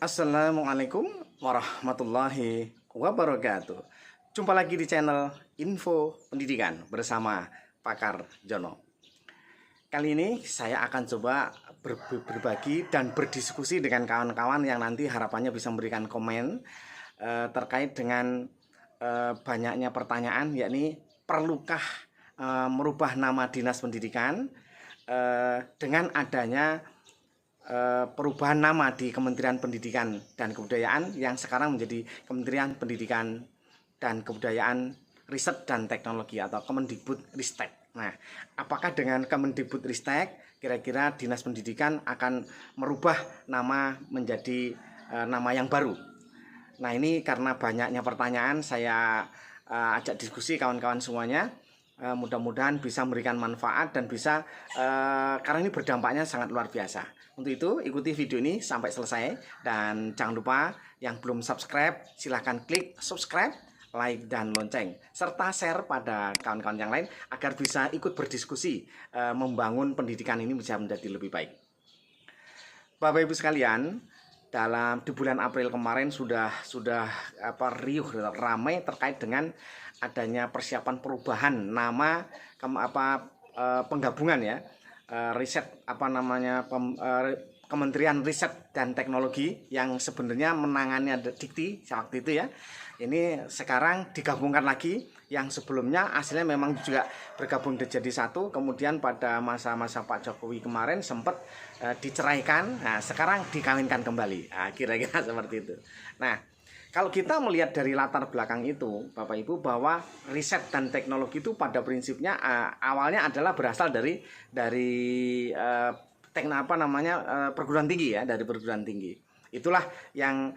Assalamualaikum warahmatullahi wabarakatuh. Jumpa lagi di channel Info Pendidikan bersama Pakar Jono. Kali ini saya akan coba berbagi dan berdiskusi dengan kawan-kawan yang nanti harapannya bisa memberikan komen terkait dengan banyaknya pertanyaan, yakni perlukah merubah nama dinas pendidikan dengan adanya perubahan nama di Kementerian Pendidikan dan Kebudayaan yang sekarang menjadi Kementerian Pendidikan dan Kebudayaan Riset dan Teknologi atau Kemendikbudristek. Nah, apakah dengan Kemendikbudristek kira-kira Dinas Pendidikan akan merubah nama menjadi nama yang baru? Nah, ini karena banyaknya pertanyaan, saya ajak diskusi kawan-kawan semuanya. Mudah-mudahan bisa memberikan manfaat dan bisa karena ini berdampaknya sangat luar biasa. Untuk itu ikuti video ini sampai selesai dan jangan lupa yang belum subscribe silahkan klik subscribe, like dan lonceng serta share pada kawan-kawan yang lain agar bisa ikut berdiskusi membangun pendidikan ini bisa menjadi lebih baik. Bapak Ibu sekalian, di bulan April kemarin sudah riuh ramai terkait dengan adanya persiapan perubahan nama penggabungan ya, Kementerian Riset dan Teknologi yang sebenarnya menangani Dikti waktu itu ya. Ini sekarang digabungkan lagi, yang sebelumnya aslinya memang juga bergabung jadi satu, kemudian pada masa-masa Pak Jokowi kemarin sempat diceraikan, nah sekarang dikawinkan kembali, nah, kira-kira seperti itu. Nah, kalau kita melihat dari latar belakang itu, Bapak Ibu, bahwa riset dan teknologi itu pada prinsipnya awalnya adalah berasal dari perguruan tinggi ya, dari perguruan tinggi. Itulah yang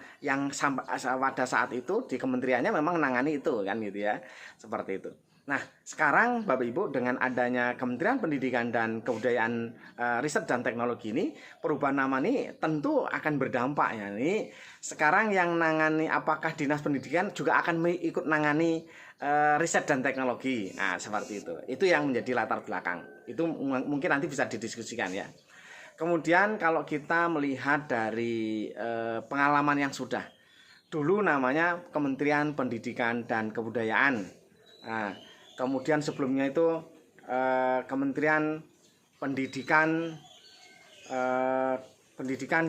pada saat itu di kementeriannya memang menangani itu kan gitu ya, seperti itu. Nah, sekarang Bapak Ibu dengan adanya Kementerian Pendidikan dan Kebudayaan Riset dan Teknologi ini, perubahan nama ini tentu akan berdampak ya. Ini sekarang yang nangani apakah Dinas Pendidikan juga akan ikut nangani riset dan teknologi. Nah, seperti itu. Itu yang menjadi latar belakang. Itu mungkin nanti bisa didiskusikan ya. Kemudian kalau kita melihat dari pengalaman yang sudah, dulu namanya Kementerian Pendidikan dan Kebudayaan. Nah, kemudian sebelumnya itu Kementerian Pendidikan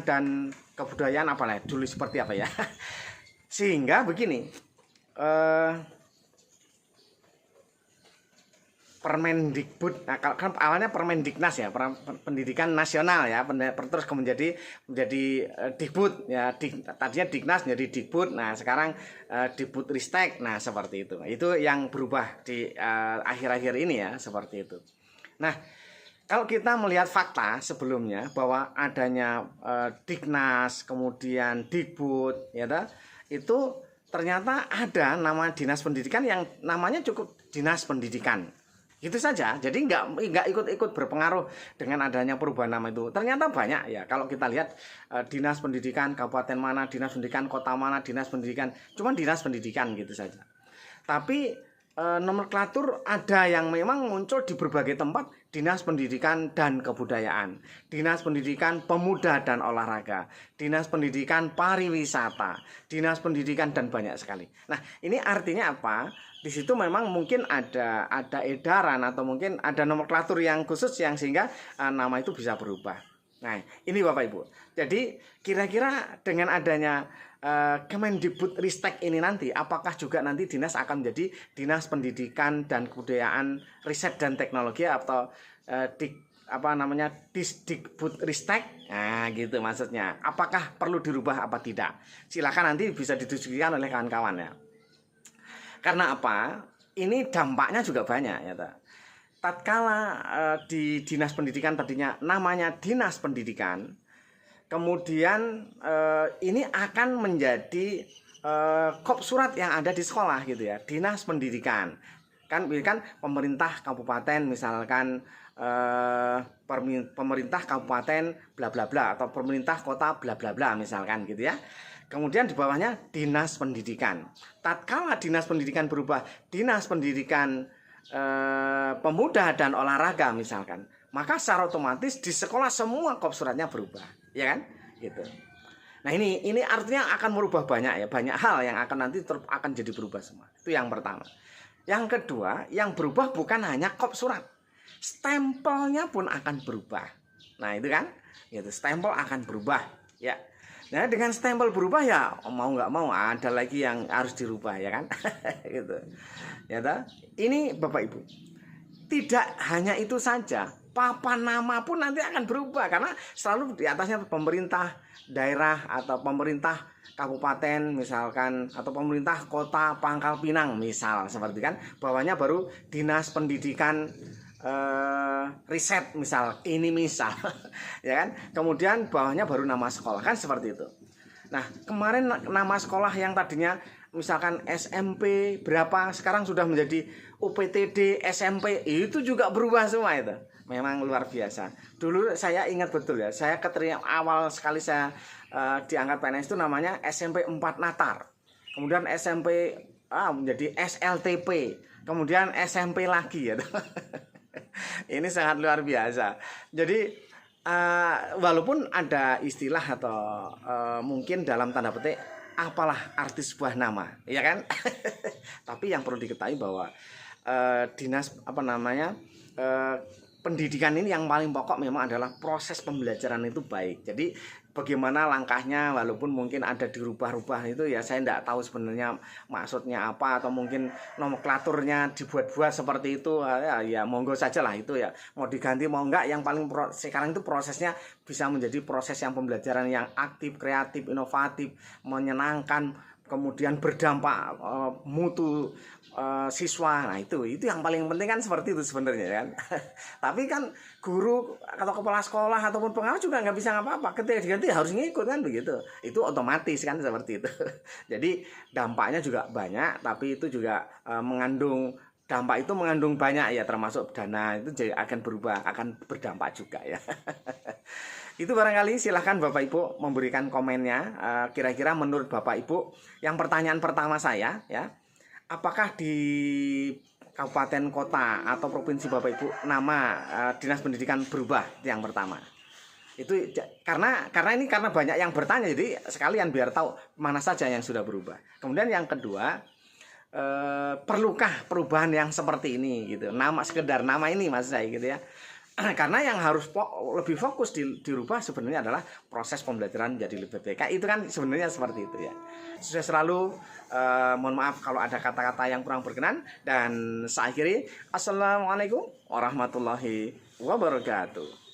dan Kebudayaan dulu seperti apa ya. Sehingga begini, Permendikbud, nah kan awalnya Permendiknas ya, Pendidikan Nasional ya, terus menjadi Dikbud ya, tadinya Diknas jadi Dikbud, nah sekarang Dikbudristek, nah seperti itu. Itu yang berubah di akhir-akhir ini ya, seperti itu. Nah, kalau kita melihat fakta sebelumnya bahwa adanya Diknas, kemudian Dikbud, ya itu ternyata ada nama dinas pendidikan yang namanya cukup Dinas Pendidikan. Gitu saja, jadi nggak ikut berpengaruh dengan adanya perubahan nama itu. Ternyata banyak ya, kalau kita lihat dinas pendidikan kabupaten mana, dinas pendidikan kota mana, dinas pendidikan, cuman dinas pendidikan gitu saja. Tapi nomenklatur ada yang memang muncul di berbagai tempat, dinas pendidikan dan kebudayaan, dinas pendidikan pemuda dan olahraga, dinas pendidikan pariwisata, dinas pendidikan dan banyak sekali. Nah, ini artinya apa? Di situ memang mungkin ada edaran atau mungkin ada nomenklatur yang khusus yang sehingga nama itu bisa berubah. Nah, ini Bapak Ibu. Jadi kira-kira dengan adanya Kemendikbudristek ini nanti, apakah juga nanti dinas akan menjadi Dinas Pendidikan dan Kebudayaan Riset dan Teknologi atau Disdikbudristek? Nah, gitu maksudnya. Apakah perlu dirubah apa tidak? Silakan nanti bisa didiskusikan oleh kawan-kawan ya. Karena apa? Ini dampaknya juga banyak ya. Tatkala di Dinas Pendidikan tadinya namanya Dinas Pendidikan, kemudian ini akan menjadi kop surat yang ada di sekolah gitu ya, Dinas Pendidikan. Kan pemerintah kabupaten misalkan pemerintah kabupaten bla bla bla atau pemerintah kota bla bla bla misalkan gitu ya. Kemudian di bawahnya Dinas Pendidikan. Tatkala Dinas Pendidikan berubah Dinas Pendidikan Pemuda dan Olahraga misalkan, maka secara otomatis di sekolah semua kop suratnya berubah, ya kan? Gitu. Nah, ini artinya akan merubah banyak ya, banyak hal yang akan nanti akan jadi berubah semua. Itu yang pertama. Yang kedua, yang berubah bukan hanya kop surat, stempelnya pun akan berubah. Nah, itu kan, gitu, stempel akan berubah, ya. Nah, dengan stempel berubah ya mau nggak mau ada lagi yang harus dirubah, ya kan, gitu. Ya, toh? Ini Bapak Ibu. Tidak hanya itu saja, papan nama pun nanti akan berubah karena selalu di atasnya pemerintah daerah atau pemerintah kabupaten misalkan, atau pemerintah kota Pangkal Pinang misal, seperti kan, bawahnya baru dinas pendidikan riset misal, ini misal ya kan, kemudian bawahnya baru nama sekolah, kan seperti itu. Nah, kemarin nama sekolah yang tadinya misalkan SMP berapa, sekarang sudah menjadi UPTD SMP, itu juga berubah semua itu. Memang luar biasa. Dulu saya ingat betul ya, saya keterima awal sekali saya diangkat PNS itu namanya SMP 4 Natar. Kemudian SMP menjadi SLTP, kemudian SMP lagi ya. Ini sangat luar biasa. Jadi walaupun ada istilah atau mungkin dalam tanda petik apalah arti sebuah nama, ya kan? Tapi yang perlu diketahui bahwa dinas pendidikan ini yang paling pokok memang adalah proses pembelajaran itu baik. Jadi bagaimana langkahnya, walaupun mungkin ada dirubah-rubah itu ya, saya tidak tahu sebenarnya maksudnya apa, atau mungkin nomenklaturnya dibuat-buat seperti itu ya monggo saja lah itu ya, mau diganti mau enggak, yang paling sekarang itu prosesnya bisa menjadi proses yang pembelajaran yang aktif, kreatif, inovatif, menyenangkan, kemudian berdampak mutu siswa. Nah, itu yang paling penting kan, seperti itu sebenarnya kan. Tapi kan guru atau kepala sekolah ataupun pengawas juga nggak bisa ngapa-apa, ketika diganti harus ngikut kan, begitu, itu otomatis kan, seperti itu. Jadi dampaknya juga banyak, tapi itu juga mengandung dampak, itu mengandung banyak ya, termasuk dana itu jadi akan berubah, akan berdampak juga ya. Itu barangkali, silahkan Bapak Ibu memberikan komennya. Kira-kira menurut Bapak Ibu, yang pertanyaan pertama saya ya, apakah di kabupaten, kota, atau provinsi Bapak Ibu nama dinas pendidikan berubah? Itu yang pertama. Itu karena banyak yang bertanya, jadi sekalian biar tahu mana saja yang sudah berubah. Kemudian yang kedua, perlukah perubahan yang seperti ini gitu? Nama, sekedar nama ini maksud saya gitu ya. Karena yang harus lebih fokus dirubah sebenarnya adalah proses pembelajaran menjadi lebih baik. Itu kan sebenarnya seperti itu ya. Sudah selalu mohon maaf kalau ada kata-kata yang kurang berkenan, dan saya akhiri. Assalamualaikum warahmatullahi wabarakatuh.